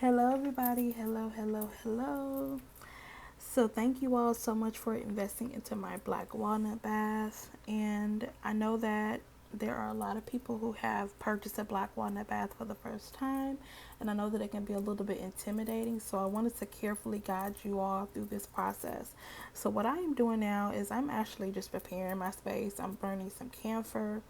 Hello, everybody. Hello. So, thank you all so much for investing into my black walnut bath. And I know that there are a lot of people who have purchased a black walnut bath for the first time, and I know that it can be a little bit intimidating. So, I wanted to carefully guide you all through this process. So, what I am doing now is I'm actually just preparing my space. I'm burning some camphor.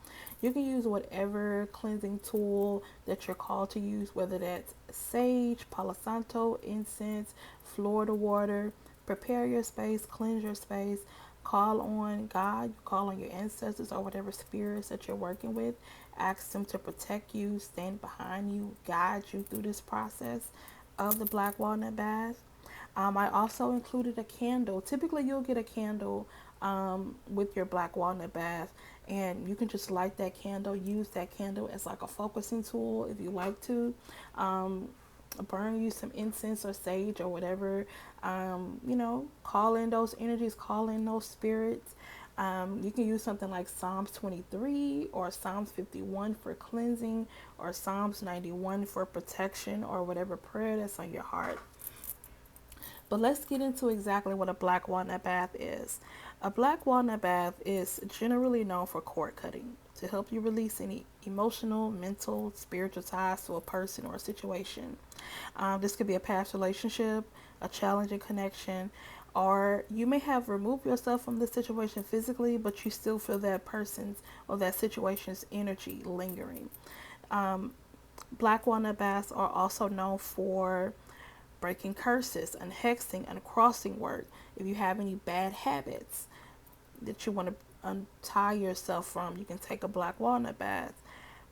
You can use whatever cleansing tool that you're called to use, whether that's sage, Palo Santo, incense, Florida water. Prepare your space, cleanse your space, call on God, call on your ancestors or whatever spirits that you're working with. Ask them to protect you, stand behind you, guide you through this process of the black walnut bath. I also included a candle. Typically, you'll get a candle with your black walnut bath, and you can just light that candle, use that candle as like a focusing tool if you like to. Burn you some incense or sage or whatever. Call in those energies, call in those spirits. You can use something like Psalms 23 or Psalms 51 for cleansing, or Psalms 91 for protection, or whatever prayer that's on your heart. But let's get into exactly what a black walnut bath is. A black walnut bath is generally known for cord cutting, to help you release any emotional, mental, spiritual ties to a person or a situation. This could be a past relationship, a challenging connection, or you may have removed yourself from the situation physically, but you still feel that person's or that situation's energy lingering. Um, Black walnut baths are also known for breaking curses and hexing and crossing work. If you have any bad habits that you want to untie yourself from, you can take a black walnut bath.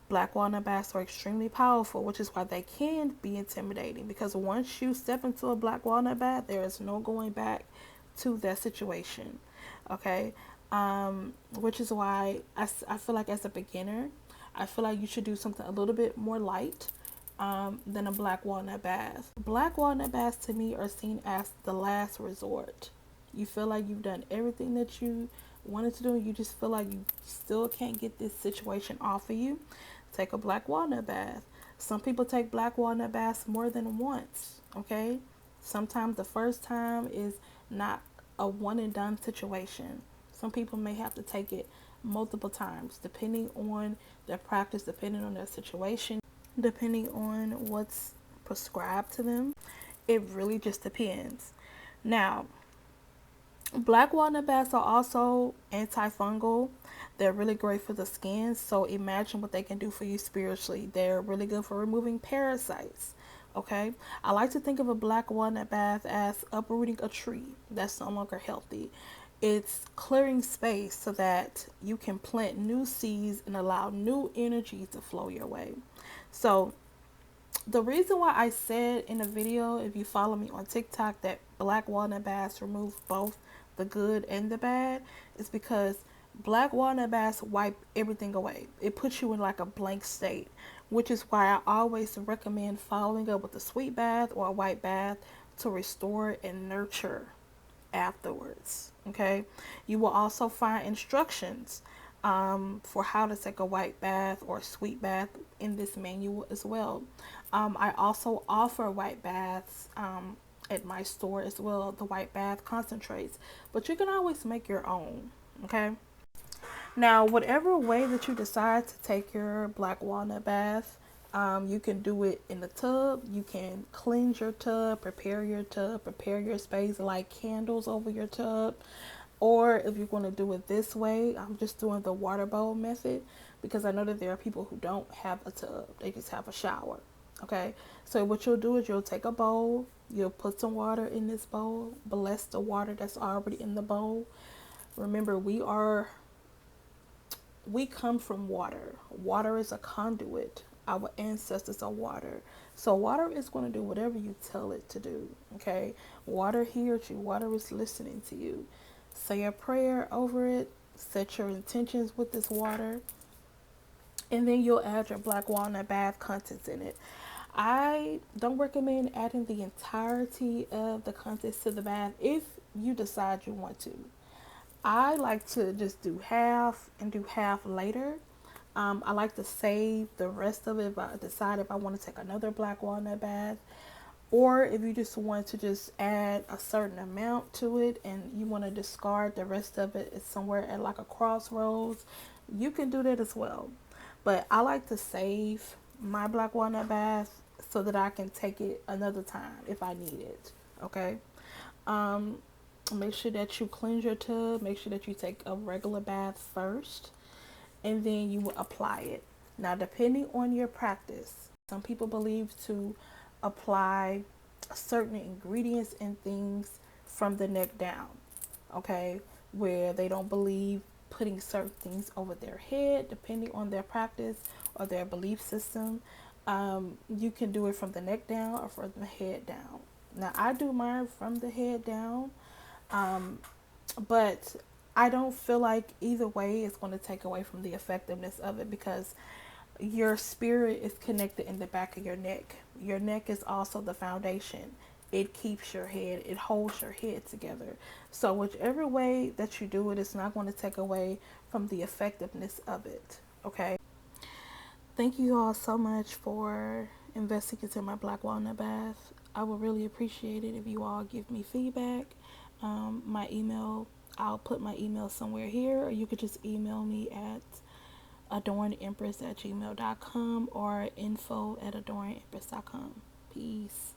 Black walnut baths are extremely powerful, which is why they can be intimidating, because once you step into a black walnut bath, there is no going back to that situation. Okay? Which is why I feel like as a beginner, I feel like you should do something a little bit more light than a black walnut bath. Black walnut baths to me are seen as the last resort. You feel like you've done everything that you wanted to do, and you just feel like you still can't get this situation off of you. Take a black walnut bath. Some people take black walnut baths more than once. Okay, sometimes the first time is not a one and done situation. Some people may have to take it multiple times depending on their practice, depending on their situation, depending on what's prescribed to them. It really just depends. Now, black walnut baths are also antifungal. They're really great for the skin. So imagine what they can do for you spiritually. They're really good for removing parasites. Okay, I like to think of a black walnut bath as uprooting a tree that's no longer healthy. It's clearing space so that you can plant new seeds and allow new energy to flow your way. So the reason why I said in the video, if you follow me on TikTok, that black walnut baths remove both the good and the bad, is because black walnut baths wipe everything away. It puts you in like a blank state, which is why I always recommend following up with a sweet bath or a white bath to restore and nurture afterwards. Okay, you will also find instructions for how to take a white bath or sweet bath in this manual as well. I also offer white baths at my store as well, the white bath concentrates, but you can always make your own. Okay, now whatever way that you decide to take your black walnut bath, you can do it in the tub. You can cleanse your tub, prepare your space, light candles over your tub. Or if you're going to do it this way, I'm just doing the water bowl method, because I know that there are people who don't have a tub. They just have a shower. Okay. So what you'll do is you'll take a bowl. You'll put some water in this bowl. Bless the water that's already in the bowl. Remember, we come from water. Water is a conduit. Our ancestors are water. So water is going to do whatever you tell it to do. Okay. Water hears you. Water is listening to you. Say a prayer over it. Set your intentions with this water. And then you'll add your black walnut bath contents in it. I don't recommend adding the entirety of the contents to the bath if you decide you want to. I like to just do half and do half later. I like to save the rest of it if I decide if I want to take another black walnut bath. Or if you just want to just add a certain amount to it and you want to discard the rest of it, it's somewhere at like a crossroads, you can do that as well. But I like to save my black walnut bath so that I can take it another time if I need it. Okay. Um, Make sure that you cleanse your tub. Make sure that you take a regular bath first, and then you will apply it. Now, depending on your practice, some people believe to apply certain ingredients and things from the neck down, okay, where they don't believe putting certain things over their head, depending on their practice or their belief system. You can do it from the neck down or from the head down. Now, I do mine from the head down, um, but I don't feel like either way is going to take away from the effectiveness of it because your spirit is connected in the back of your neck. Your neck is also the foundation. It keeps your head, it holds your head together. So, whichever way that you do it, it's not going to take away from the effectiveness of it. Okay. Thank you all so much for investing into my black walnut bath. I would really appreciate it if you all give me feedback. My email, I'll put my email somewhere here, or you could just email me at adornedempress@gmail.com or info@adornedempress.com. Peace.